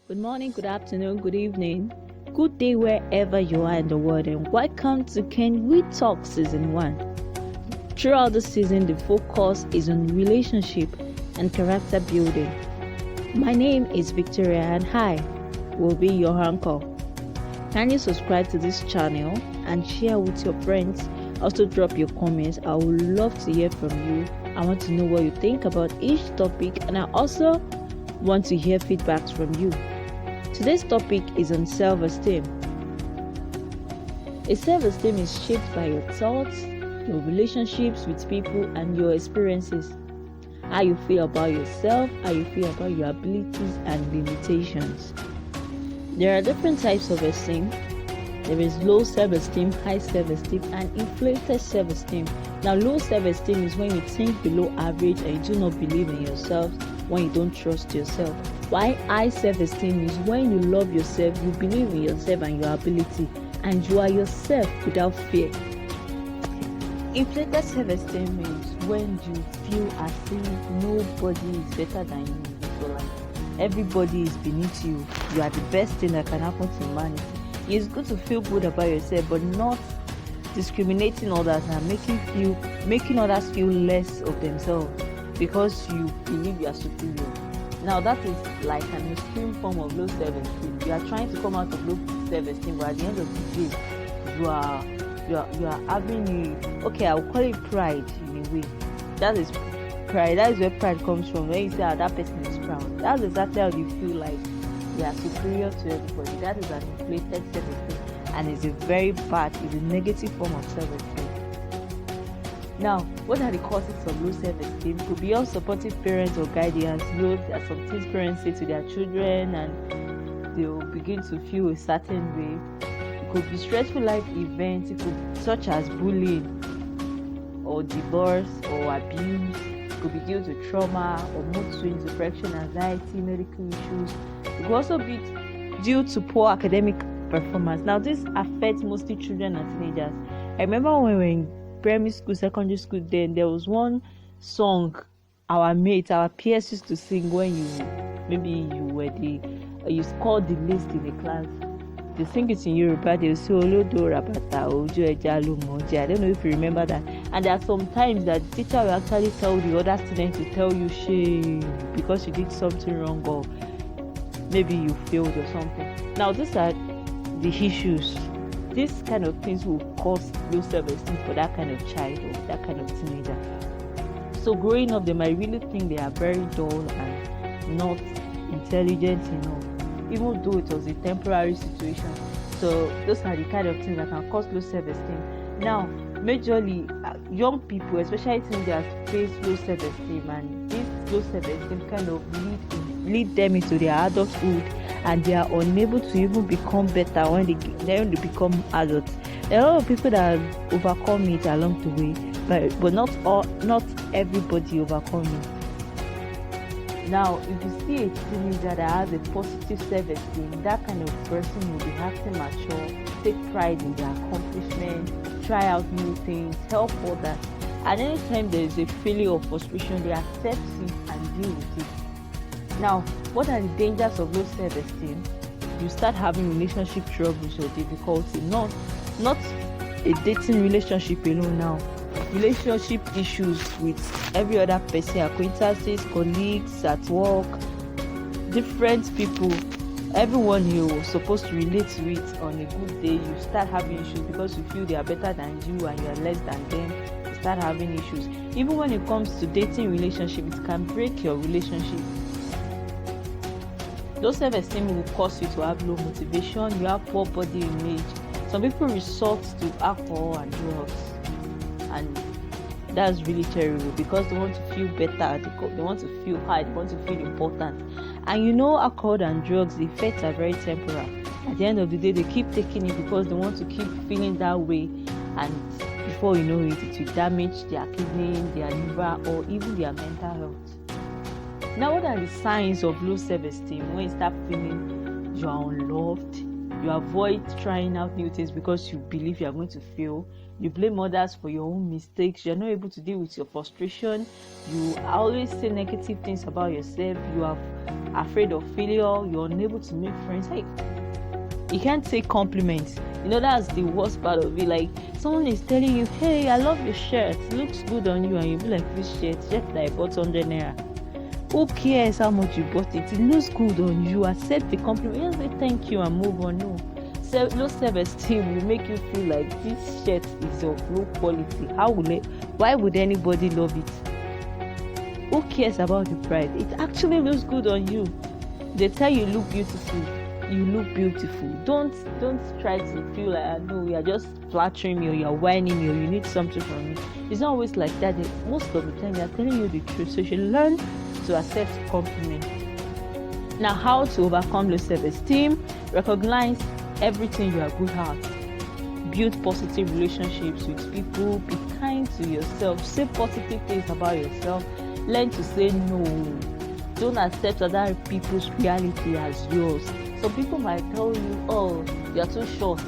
Good morning, good afternoon, good evening, good day wherever you are in the world, and welcome to Can We Talk Season 1. Throughout the season, the focus is on relationship and character building. My name is Victoria and I will be your uncle. Can you subscribe to this channel and share with your friends? Also drop your comments. I would love to hear from you. I want to know what you think about each topic, and I also want to hear feedbacks from you. Today's topic is on self-esteem. A self-esteem is shaped by your thoughts, your relationships with people, and your experiences. How you feel about yourself, how you feel about your abilities and limitations. There are different types of esteem. There is low self-esteem, high self-esteem, and inflated self-esteem. Now, low self-esteem is when you think below average and you do not believe in yourself, when you don't trust yourself. While high self-esteem is when you love yourself, you believe in yourself and your ability, and you are yourself without fear. Inflated self-esteem is when you feel as if nobody is better than you in your life. Everybody is beneath you. You are the best thing that can happen to humanity. It's good to feel good about yourself, but not discriminating others and making others feel less of themselves because you believe you are superior. Now that is like an extreme form of low self-esteem. You are trying to come out of low self-esteem, but at the end of the day, you are having I'll call it pride in a way. That is pride. That is where pride comes from. When you say that person is proud, that's exactly how you feel like you are superior to everybody. That is an inflated self-esteem, and it's a very bad, it's a negative form of self-esteem. Now, what are the causes of low self-esteem? Could be unsupportive parents or guardians. There are some things parents say to their children and they'll begin to feel a certain way. It could be stressful life events, such as bullying or divorce or abuse. It could be due to trauma or mood swings, depression, anxiety, medical issues. It could also be due to poor academic performance. Now, this affects mostly children and teenagers. I remember when we were in primary school, secondary school, then there was one song our peers used to sing when you scored the list in the class. They sing it in Yoruba. They will say Olodo Rabata Ojo Eja Lumoje. I don't know if you remember that. And there are some times that the teacher will actually tell the other students to tell you shame because you did something wrong or maybe you failed or something. Now these are the issues. These kind of things will cause low self-esteem for that kind of child or that kind of teenager. So growing up, they might really think they are very dull and not intelligent enough, even though it was a temporary situation. So those are the kind of things that can cause low self-esteem. Now, majorly, young people, especially teenagers, face low self-esteem, and this low self-esteem kind of lead them into their adulthood, and they are unable to even become better when they become adults. There are a lot of people that overcome it along the way, but not everybody overcome it. Now, if you see a teenager that has a positive self-esteem, that kind of person will be acting mature, take pride in their accomplishment, try out new things, help others. And anytime there is a failure or frustration, they accept it and deal with it. Now, what are the dangers of low self-esteem? You start having relationship troubles or difficulty. Not a dating relationship alone now. Relationship issues with every other person, acquaintances, colleagues, at work, different people, everyone you're supposed to relate with on a good day. You start having issues because you feel they are better than you and you are less than them. You start having issues. Even when it comes to dating relationship, it can break your relationship. Low self-esteem will cause you to have low motivation. You have poor body image. Some people resort to alcohol and drugs, and that's really terrible because they want to feel better. They want to feel high. They want to feel important. And alcohol and drugs, the effects are very temporal. At the end of the day, they keep taking it because they want to keep feeling that way, and before you know it, it will damage their kidney, their liver, or even their mental health. Now, what are the signs of low self-esteem? When you start feeling you are unloved, You avoid trying out new things because you believe you are going to fail. You blame others for your own mistakes. You're not able to deal with your frustration. You always say negative things about yourself. You are afraid of failure. You're unable to make friends. Hey, you can't take compliments. That's the worst part of it. Like, someone is telling you, hey, I love your shirt, it looks good on you, and you'll be like, this shirt that I bought 100 naira. Who cares how much you bought it? It looks good on you. Accept the compliment. Just say thank you and move on. No. Low self-esteem will make you feel like this shirt is of low quality. Why would anybody love it? Who cares about the price? It actually looks good on you. They tell you look beautiful. You look beautiful. Don't try to feel like, no, you are just flattering me, or you are whining me, or you need something from me. It's not always like that. Most of the time they are telling you the truth. So you should learn to accept compliments. Now, how to overcome low self-esteem? Recognize everything you are good at. Build positive relationships with people. Be kind to yourself. Say positive things about yourself. Learn to say no. Don't accept other people's reality as yours. Some people might tell you, oh, you are too short.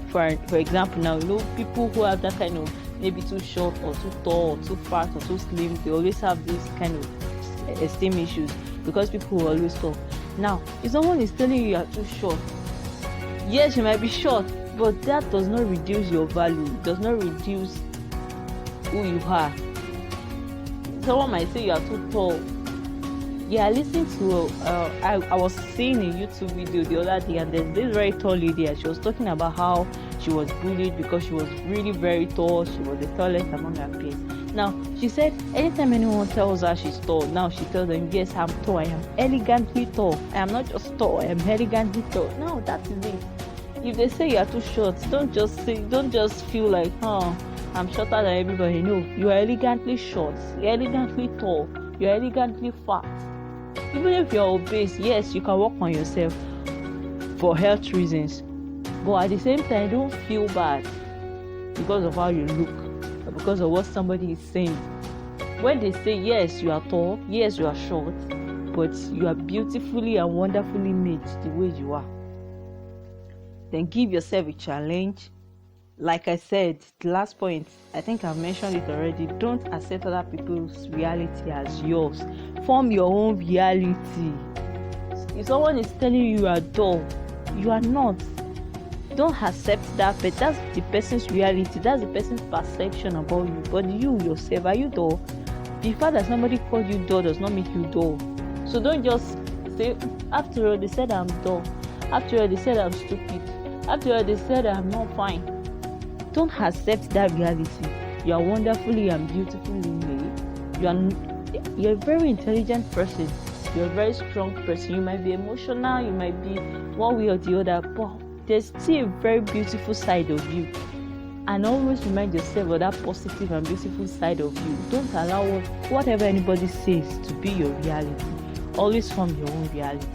For example, now, people who have that kind of, maybe too short or too tall or too fat or too slim, they always have this kind of esteem issues because people will always talk. Now, if someone is telling you are too short, yes, you might be short, but that does not reduce your value. It does not reduce who you are. Someone might say you are too tall. Yeah, listen to I was seeing a YouTube video the other day, and there's this very tall lady, and she was talking about how she was bullied because she was really very tall. She was the tallest among her peers. Now, she said anytime anyone tells her she's tall, now she tells them, yes, I'm tall, I am elegantly tall. I am not just tall, I am elegantly tall. Now, that is it. If they say you are too short, don't just feel like, I'm shorter than everybody. No, you are elegantly short, you're elegantly tall, you're elegantly fat. Even if you're obese, yes, you can work on yourself for health reasons, but at the same time, don't feel bad because of how you look or because of what somebody is saying. When they say, yes, you are tall, yes, you are short, but you are beautifully and wonderfully made the way you are, then give yourself a challenge. Like I said, the last point, I think I've mentioned it already. Don't accept other people's reality as yours. Form your own reality. If someone is telling you are dull, you are not. Don't accept that, but that's the person's reality. That's the person's perception about you. But you yourself, are you dull? The fact that somebody called you dull does not make you dull. So don't just say, after all, they said I'm dull. After all, they said I'm stupid. After all, they said I'm not fine. Don't accept that reality. You are wonderfully and beautifully made. You're a very intelligent person. You're a very strong person. You might be emotional. You might be one way or the other, but there's still a very beautiful side of you. And always remind yourself of that positive and beautiful side of you. Don't allow whatever anybody says to be your reality. Always form your own reality.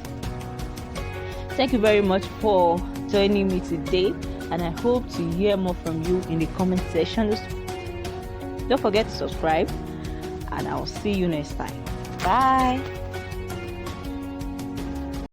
Thank you very much for joining me today, and I hope to hear more from you in the comment section. Don't forget to subscribe, and I'll see you next time. Bye.